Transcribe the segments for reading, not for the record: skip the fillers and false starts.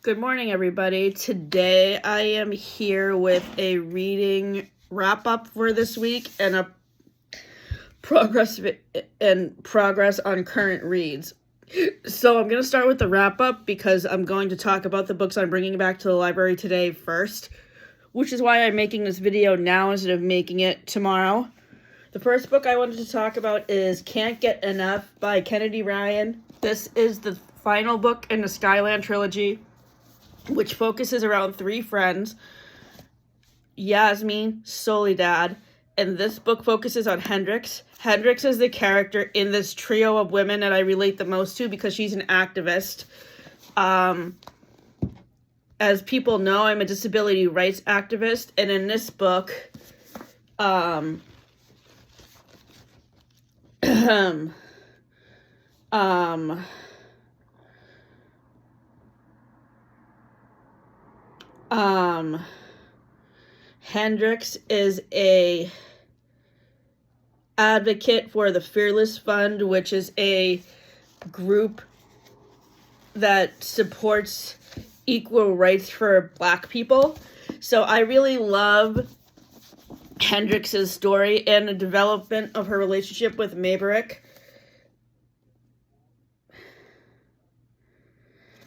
Good morning, everybody. Today I am here with a reading wrap-up for this week and a progress on current reads. So I'm going to start with the wrap-up because I'm going to talk about the books I'm bringing back to the library today first, which is why I'm making this video now instead of making it tomorrow. The first book I wanted to talk about is Can't Get Enough by Kennedy Ryan. This is the final book in the Skyland trilogy, which focuses around three friends, Yasmin, Soledad, and this book focuses on Hendrix. Hendrix is the character in this trio of women that I relate the most to because she's an activist. As people know, I'm a disability rights activist, and in this book, Hendrix is a advocate for the Fearless Fund, which is a group that supports equal rights for Black people. So I really love Hendrix's story and the development of her relationship with Maybrick.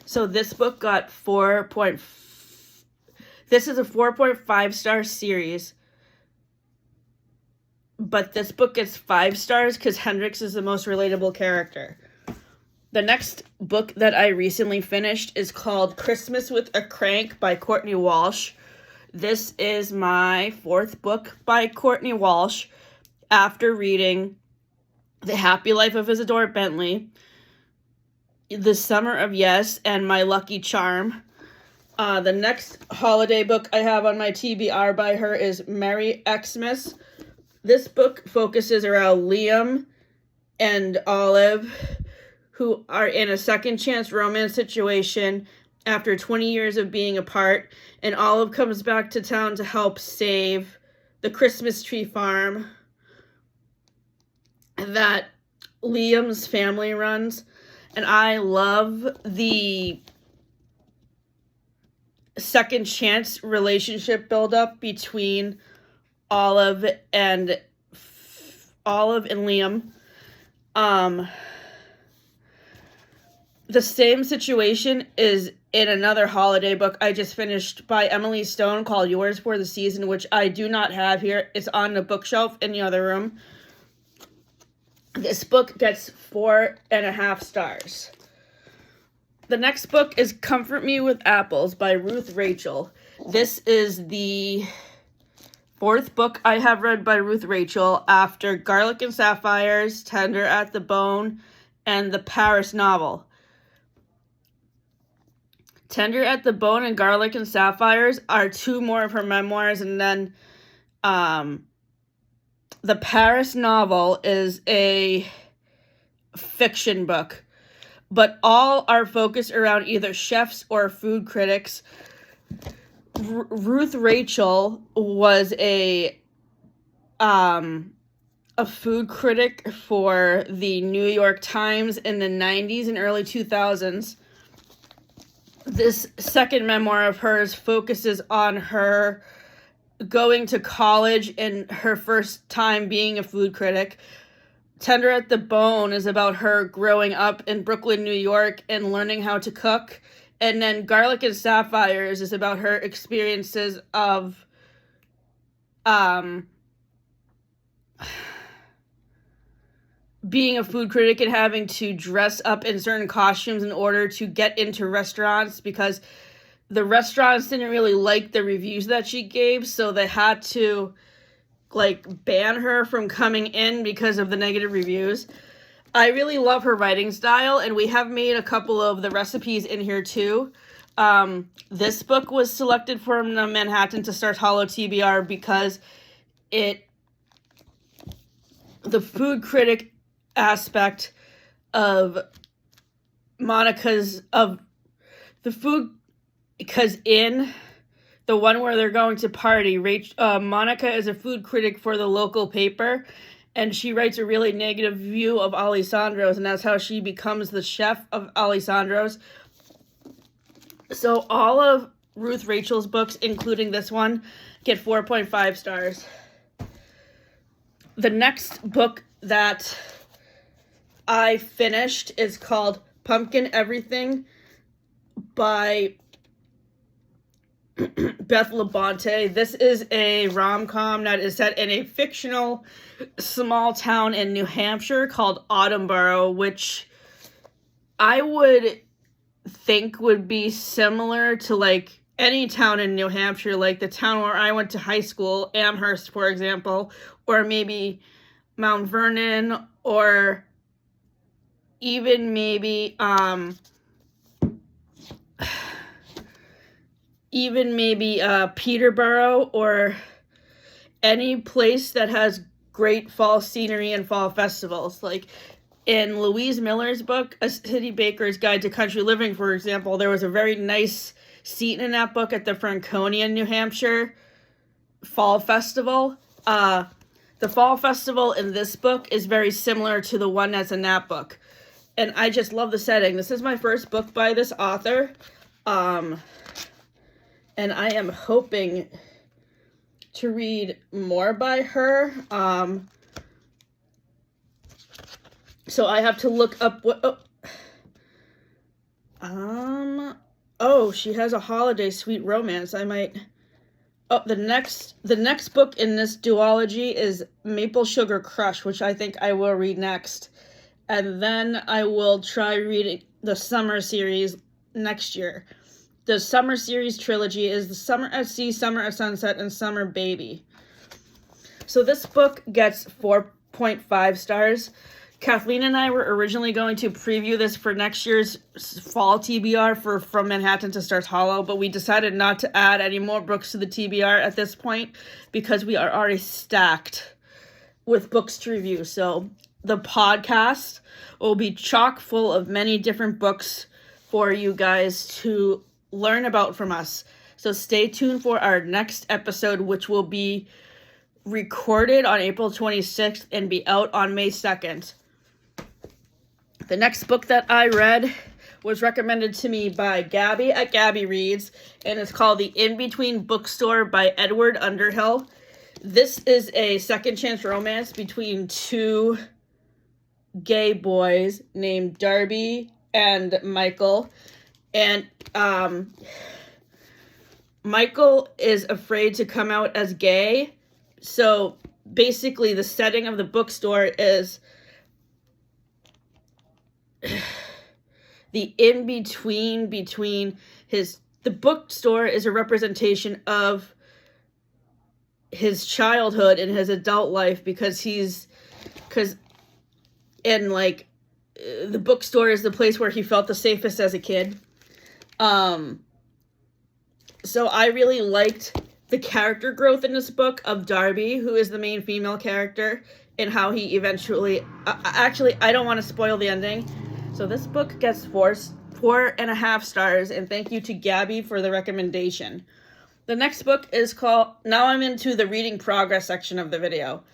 So this book got This is a 4.5 star series, but this book gets 5 stars because Hendrix is the most relatable character. The next book that I recently finished is called Christmas with a Crank by Courtney Walsh. This is my 4th book by Courtney Walsh after reading The Happy Life of Isadora Bentley, The Summer of Yes, and My Lucky Charm. The next holiday book I have on my TBR by her is Merry Xmas. This book focuses around Liam and Olive, who are in a second chance romance situation after 20 years of being apart, and Olive comes back to town to help save the Christmas tree farm that Liam's family runs. And I love the second chance relationship buildup between Olive and Liam. The same situation is in another holiday book I just finished by Emily Stone called Yours for the Season, which I do not have here. It's on the bookshelf in the other room. This book gets 4.5 stars. The next book is Comfort Me with Apples by Ruth Rachel. This is the 4th book I have read by Ruth Rachel after Garlic and Sapphires, Tender at the Bone, and the Paris novel. Tender at the Bone and Garlic and Sapphires are 2 more of her memoirs, and then the Paris novel is a fiction book. But all are focused around either chefs or food critics. Ruth Rachel was a food critic for the New York Times in the 90s and early 2000s. This second memoir of hers focuses on her going to college and her first time being a food critic. Tender at the Bone is about her growing up in Brooklyn, New York, and learning how to cook. And then Garlic and Sapphires is about her experiences of being a food critic and having to dress up in certain costumes in order to get into restaurants because the restaurants didn't really like the reviews that she gave, so they had to ban her from coming in because of the negative reviews. I really love her writing style, and we have made a couple of the recipes in here too. This book was selected from the Manhattan to Stars Hollow TBR because the food critic aspect of because in the one where they're going to party, Monica is a food critic for the local paper, and she writes a really negative view of Alessandro's, and that's how she becomes the chef of Alessandro's. So all of Ruth Rachel's books, including this one, get 4.5 stars. The next book that I finished is called Pumpkin Everything by Beth Labonte. This is a rom-com that is set in a fictional small town in New Hampshire called Autumnboro, which I would think would be similar to like any town in New Hampshire, like the town where I went to high school, Amherst, for example, or maybe Mount Vernon, or even maybe Peterborough, or any place that has great fall scenery and fall festivals. Like in Louise Miller's book, A City Baker's Guide to Country Living, for example, there was a very nice scene in that book at the Franconia, New Hampshire Fall Festival. The Fall Festival in this book is very similar to the one that's in that book. And I just love the setting. This is my first book by this author. And I am hoping to read more by her. So I have to look up what... Oh, she has a holiday sweet romance. I might... Oh, the next book in this duology is Maple Sugar Crush, which I think I will read next. And then I will try reading the summer series next year. The summer series trilogy is The Summer at Sea, Summer at Sunset, and Summer Baby. So this book gets 4.5 stars. Kathleen and I were originally going to preview this for next year's fall TBR for From Manhattan to Stars Hollow, but we decided not to add any more books to the TBR at this point because we are already stacked with books to review. So the podcast will be chock full of many different books for you guys to learn about from us. So stay tuned for our next episode, which will be recorded on April 26th and be out on May 2nd. The next book that I read was recommended to me by Gabby at Gabby Reads, and it's called The In Between Bookstore by Edward Underhill. This is a second chance romance between two gay boys named Darby and Michael. And Michael is afraid to come out as gay. So basically the setting of the bookstore is the in-between between the bookstore is a representation of his childhood and his adult life because the bookstore is the place where he felt the safest as a kid. So I really liked the character growth in this book of Darby, who is the main female character, and how he eventually... actually, I don't want to spoil the ending. So this book gets 4.5 stars, and thank you to Gabby for the recommendation. The next book is called... Now I'm into the reading progress section of the video.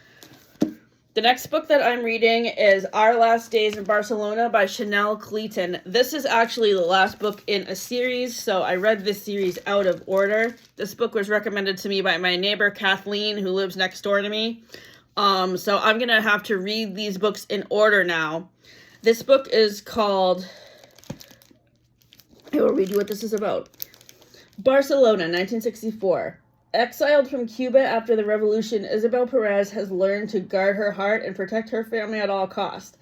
The next book that I'm reading is Our Last Days in Barcelona by Chanel Cleaton. This is actually the last book in a series, so I read this series out of order. This book was recommended to me by my neighbor Kathleen, who lives next door to me. So I'm going to have to read these books in order now. This book is called... I will read you what this is about. Barcelona, 1964. Exiled from Cuba after the revolution, Isabel Perez has learned to guard her heart and protect her family at all costs.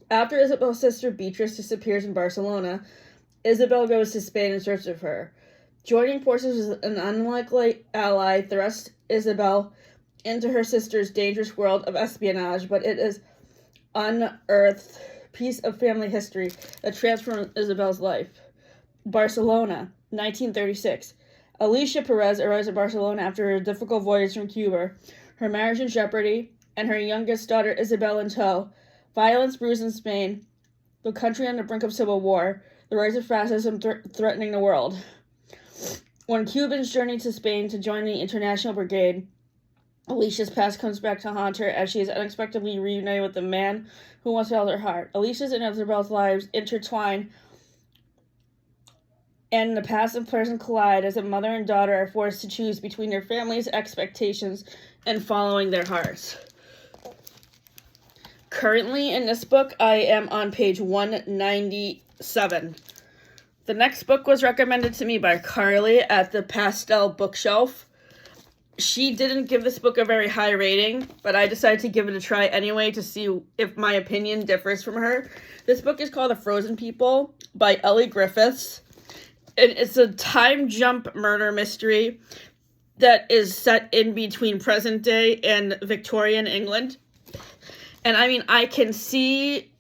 After Isabel's sister Beatrice disappears in Barcelona, Isabel goes to Spain in search of her. Joining forces with an unlikely ally thrusts Isabel into her sister's dangerous world of espionage, but it is unearthed piece of family history that transforms Isabel's life. Barcelona, 1936. Alicia Perez arrives in Barcelona after a difficult voyage from Cuba, her marriage in jeopardy, and her youngest daughter Isabel in tow. Violence brews in Spain, the country on the brink of civil war, the rise of fascism threatening the world. When Cubans journey to Spain to join the International Brigade, Alicia's past comes back to haunt her as she is unexpectedly reunited with the man who once held her heart. Alicia's and Isabel's lives intertwine and the passive person collide as a mother and daughter are forced to choose between their family's expectations and following their hearts. Currently, in this book, I am on page 197. The next book was recommended to me by Carly at the Pastel Bookshelf. She didn't give this book a very high rating, but I decided to give it a try anyway to see if my opinion differs from her. This book is called The Frozen People by Ellie Griffiths. And it's a time jump murder mystery that is set in between present day and Victorian England. And I mean, I can see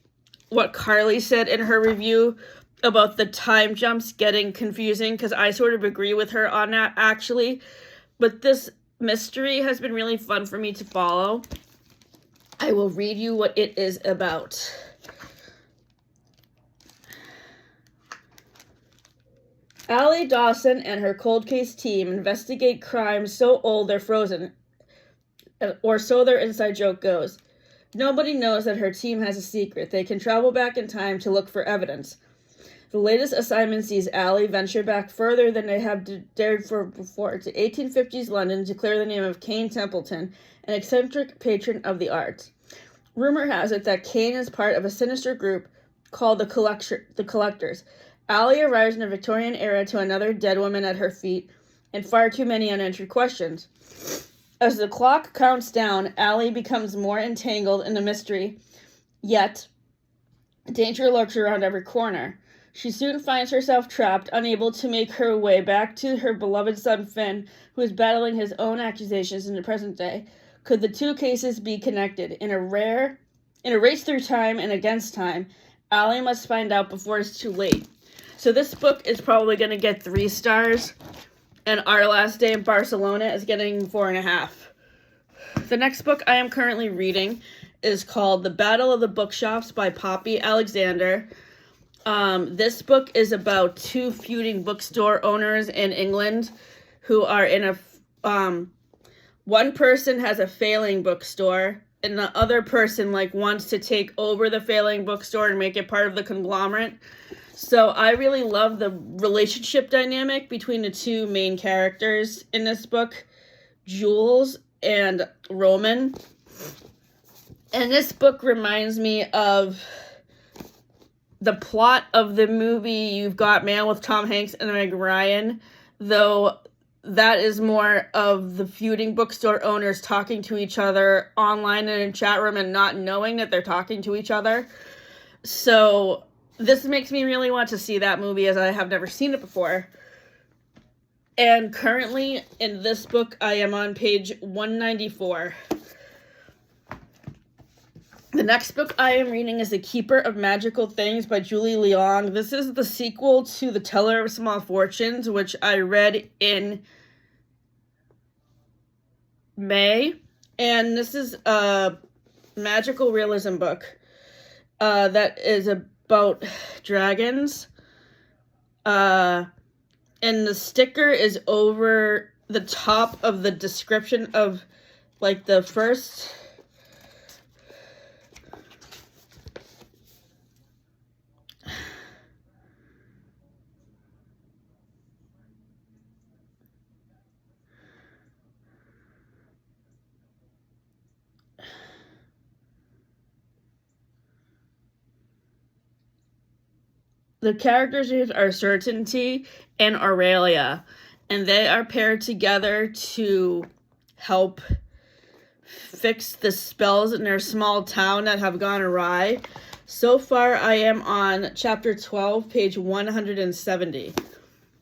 what Carly said in her review about the time jumps getting confusing, because I sort of agree with her on that, actually. But this mystery has been really fun for me to follow. I will read you what it is about. Allie Dawson and her cold case team investigate crimes so old they're frozen, or so their inside joke goes. Nobody knows that her team has a secret. They can travel back in time to look for evidence. The latest assignment sees Allie venture back further than they have dared for before, to 1850s London, to clear the name of Kane Templeton, an eccentric patron of the arts. Rumor has it that Kane is part of a sinister group called the Collectors. Allie arrives in the Victorian era to another dead woman at her feet, and far too many unanswered questions. As the clock counts down, Allie becomes more entangled in the mystery, yet danger lurks around every corner. She soon finds herself trapped, unable to make her way back to her beloved son Finn, who is battling his own accusations in the present day. Could the two cases be connected? In a race through time and against time, Allie must find out before it's too late. So this book is probably going to get 3 stars, and Our Last Day in Barcelona is getting 4.5. The next book I am currently reading is called The Battle of the Bookshops by Poppy Alexander. This book is about 2 feuding bookstore owners in England who are in a... one person has a failing bookstore, and the other person wants to take over the failing bookstore and make it part of the conglomerate. So I really love the relationship dynamic between the 2 main characters in this book, Jules and Roman. And this book reminds me of the plot of the movie You've Got Mail with Tom Hanks and Meg Ryan, though that is more of the feuding bookstore owners talking to each other online in a chat room and not knowing that they're talking to each other. So this makes me really want to see that movie, as I have never seen it before. And currently, in this book, I am on page 194. The next book I am reading is The Keeper of Magical Things by Julie Leong. This is the sequel to The Teller of Small Fortunes, which I read in May. And this is a magical realism book that is about dragons. And the sticker is over the top of the description of the first... The characters are Certainty and Aurelia, and they are paired together to help fix the spells in their small town that have gone awry. So far, I am on chapter 12, page 170.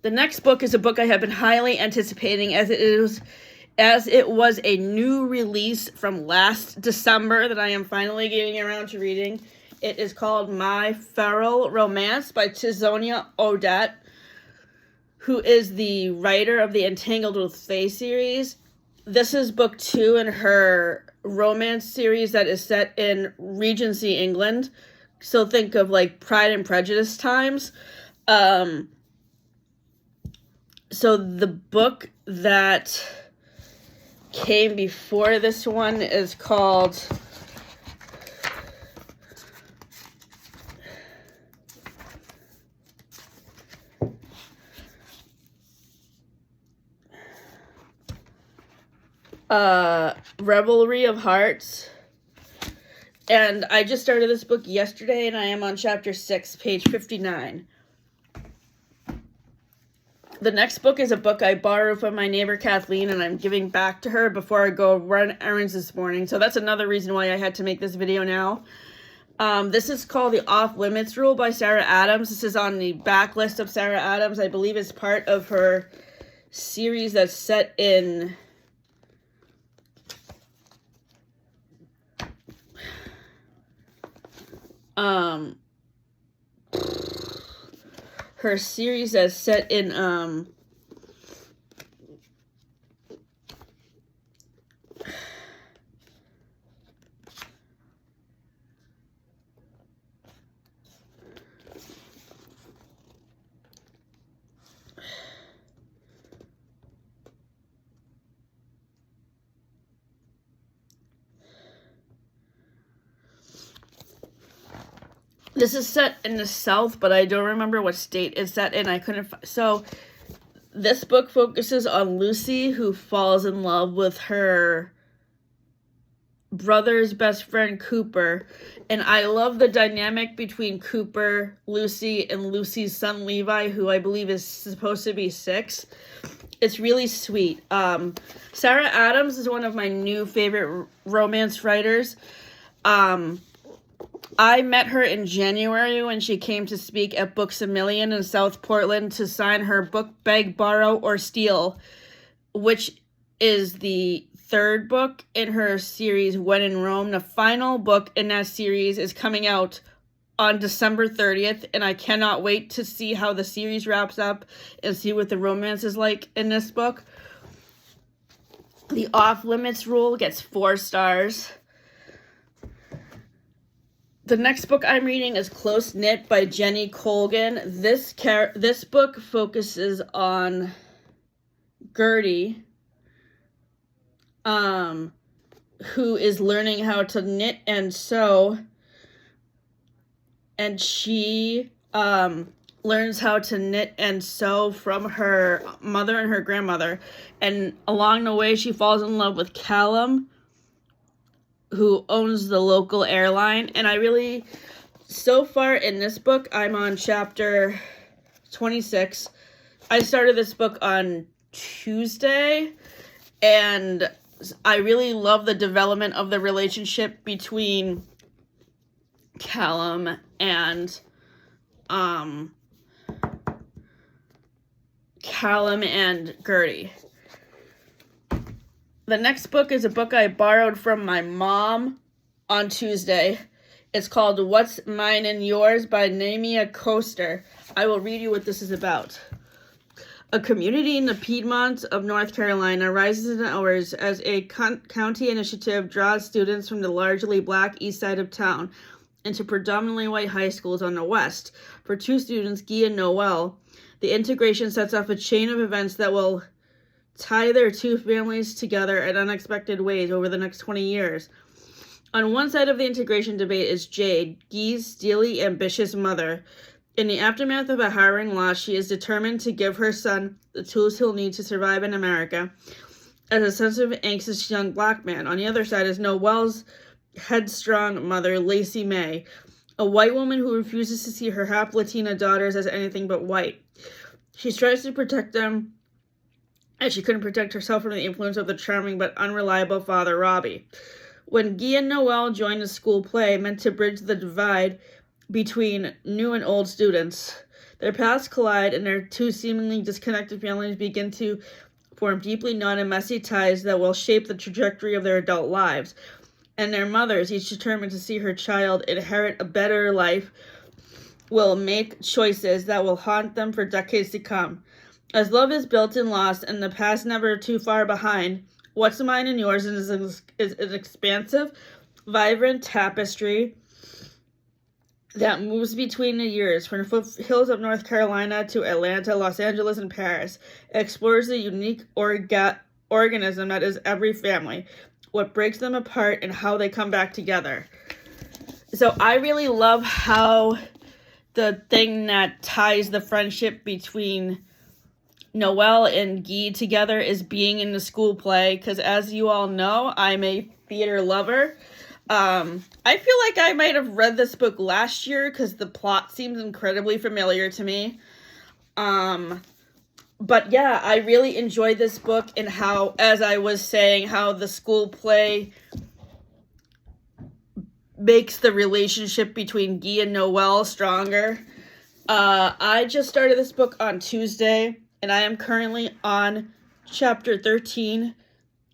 The next book is a book I have been highly anticipating, as it was a new release from last December that I am finally getting around to reading. It is called My Feral Romance by Tizonia Odette, who is the writer of the Entangled with Fae series. This is book 2 in her romance series that is set in Regency, England. So think of Pride and Prejudice times. So the book that came before this one is called... Revelry of Hearts. And I just started this book yesterday, and I am on chapter 6, page 59. The next book is a book I borrowed from my neighbor Kathleen, and I'm giving back to her before I go run errands this morning. So that's another reason why I had to make this video now. This is called The Off Limits Rule by Sarah Adams. This is on the back list of Sarah Adams. I believe it's part of her series that's set in... her series that's set in, this is set in the South, but I don't remember what state it's set in. I couldn't so this book focuses on Lucy, who falls in love with her brother's best friend, Cooper. And I love the dynamic between Cooper, Lucy, and Lucy's son, Levi, who I believe is supposed to be 6. It's really sweet. Sarah Adams is one of my new favorite romance writers. I met her in January when she came to speak at Books A Million in South Portland to sign her book, Beg, Borrow, or Steal, which is the 3rd book in her series, When in Rome. The final book in that series is coming out on December 30th, and I cannot wait to see how the series wraps up and see what the romance is like in this book. The Off Limits Rule gets 4 stars. The next book I'm reading is Close Knit by Jenny Colgan. This book focuses on Gertie, who is learning how to knit and sew, and she learns how to knit and sew from her mother and her grandmother. And along the way, she falls in love with Callum, who owns the local airline. And I really, so far in this book, I'm on chapter 26. I started this book on Tuesday, and I really love the development of the relationship between Callum and Gertie. The next book is a book I borrowed from my mom on Tuesday. It's called What's Mine and Yours by Namia Coaster. I will read you what this is about. A community in the Piedmont of North Carolina rises in hours as a county initiative draws students from the largely black east side of town into predominantly white high schools on the west. For 2 students, Guy and Noel, the integration sets off a chain of events that will tie their 2 families together in unexpected ways over the next 20 years. On one side of the integration debate is Jade, Guy's steely, ambitious mother. In the aftermath of a harrowing loss, she is determined to give her son the tools he'll need to survive in America as a sensitive, anxious young black man. On the other side is Noel's headstrong mother, Lacey May, a white woman who refuses to see her half-Latina daughters as anything but white. She tries to protect them as she couldn't protect herself from the influence of the charming but unreliable father, Robbie. When Guy and Noel join a school play meant to bridge the divide between new and old students, their paths collide and their 2 seemingly disconnected families begin to form deeply knotted and messy ties that will shape the trajectory of their adult lives. And their mothers, each determined to see her child inherit a better life, will make choices that will haunt them for decades to come. As love is built and lost, and the past never too far behind, What's Mine and Yours is an expansive, vibrant tapestry that moves between the years, from the foothills of North Carolina to Atlanta, Los Angeles, and Paris. It explores the unique organism that is every family, what breaks them apart, and how they come back together. So I really love how the thing that ties the friendship between Noelle and Guy together is being in the school play, because as you all know, I'm a theater lover. I feel like I might have read this book last year because the plot seems incredibly familiar to me. But yeah, I really enjoyed this book, and how, as I was saying, how the school play makes the relationship between Guy and Noelle stronger. I just started this book on Tuesday, and I am currently on chapter 13,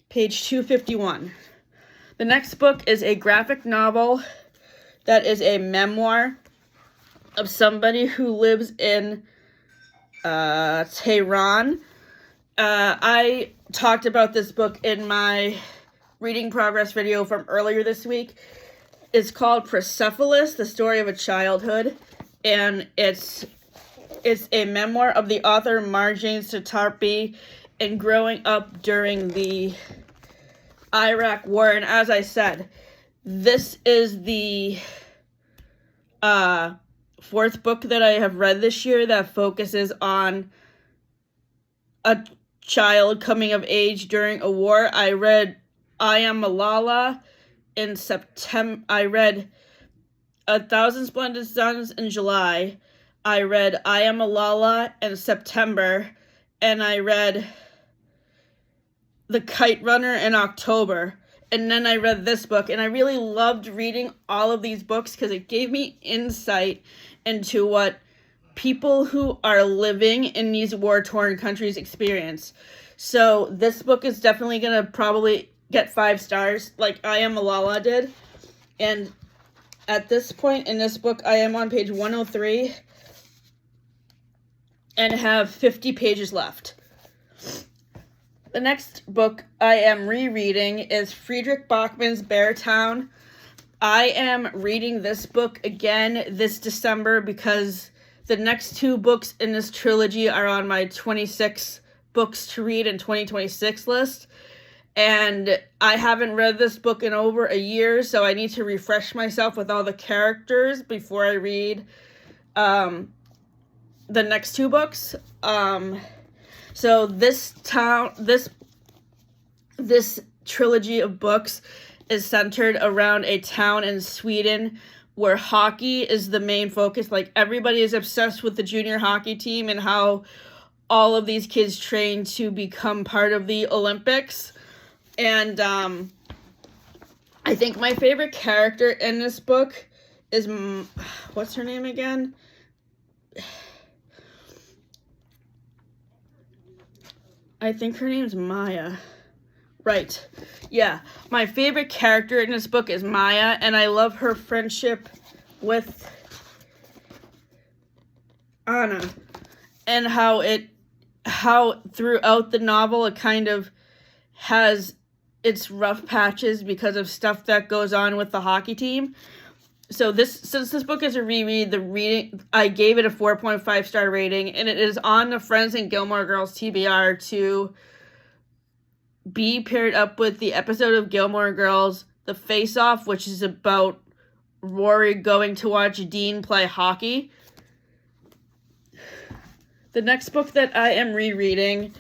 page 251. The next book is a graphic novel that is a memoir of somebody who lives in Tehran. I talked about this book in my reading progress video from earlier this week. It's called Persepolis, The Story of a Childhood, and it's a memoir of the author Marjane Satrapi and growing up during the Iraq War. And as I said, this is the fourth book that I have read this year that focuses on a child coming of age during a war. I read I Am Malala in September. I read A Thousand Splendid Suns in July. I read I Am Malala in September. And I read The Kite Runner in October. And then I read this book. And I really loved reading all of these books because it gave me insight into what people who are living in these war-torn countries experience. So this book is definitely going to probably get 5 stars like I Am Malala did. And at this point in this book, I am on page 103 and have 50 pages left. The next book I am rereading is Friedrich Bachmann's Beartown. I am reading this book again this December because the next 2 books in this trilogy are on my 26 books to read in 2026 list. And I haven't read this book in over a year, so I need to refresh myself with all the characters before I read the next 2 books. So this trilogy of books is centered around a town in Sweden where hockey is the main focus. Like, everybody is obsessed with the junior hockey team and how all of these kids train to become part of the Olympics. And I think my favorite character in this book is, what's her name again? I think her name's Maya. Right. Yeah. My favorite character in this book is Maya, and I love her friendship with Anna, and how throughout the novel it kind of has its rough patches because of stuff that goes on with the hockey team. So since this book is a reread, I gave it a 4.5 star rating, and it is on the Friends and Gilmore Girls TBR to be paired up with the episode of Gilmore Girls, The Face Off, which is about Rory going to watch Dean play hockey. The next book that I am rereading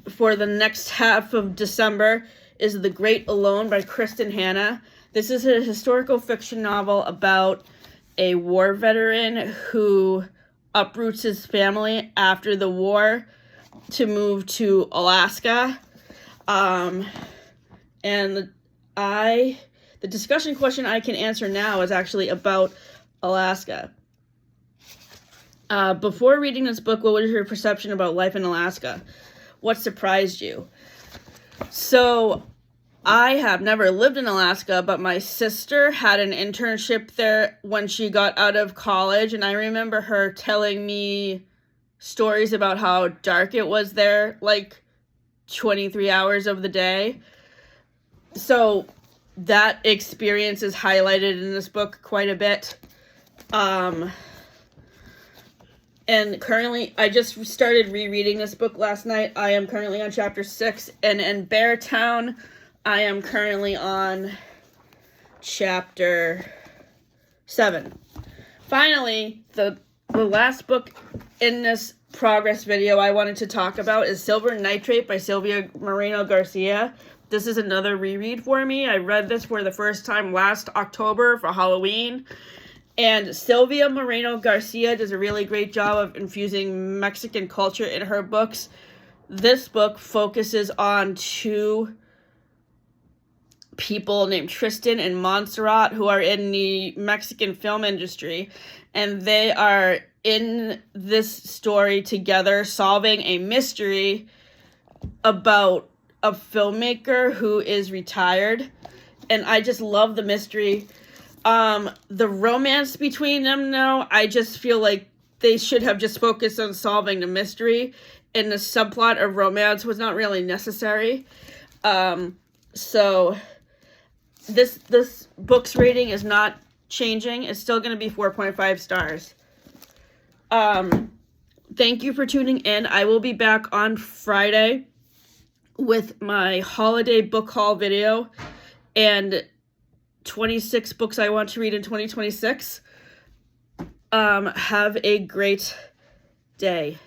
for the next half of December is The Great Alone by Kristen Hanna. This is a historical fiction novel about a war veteran who uproots his family after the war to move to Alaska. And the discussion question I can answer now is actually about Alaska. Before reading this book, what was your perception about life in Alaska? What surprised you? So, I have never lived in Alaska, but my sister had an internship there when she got out of college, and I remember her telling me stories about how dark it was there, like 23 hours of the day. So that experience is highlighted in this book quite a bit. And currently, I just started rereading this book last night. I am currently on chapter 6, and in Beartown, I am currently on chapter 7. Finally, the last book in this progress video I wanted to talk about is Silver Nitrate by Sylvia Moreno Garcia. This is another reread for me. I read this for the first time last October for Halloween. And Sylvia Moreno Garcia does a really great job of infusing Mexican culture in her books. This book focuses on two people named Tristan and Montserrat who are in the Mexican film industry. And they are in this story together solving a mystery about a filmmaker who is retired. And I just love the mystery. The romance between them now, I just feel like they should have just focused on solving the mystery, and the subplot of romance was not really necessary. So this book's rating is not changing. It's still going to be 4.5 stars. Thank you for tuning in. I will be back on Friday with my holiday book haul video and 26 books I want to read in 2026. Have a great day.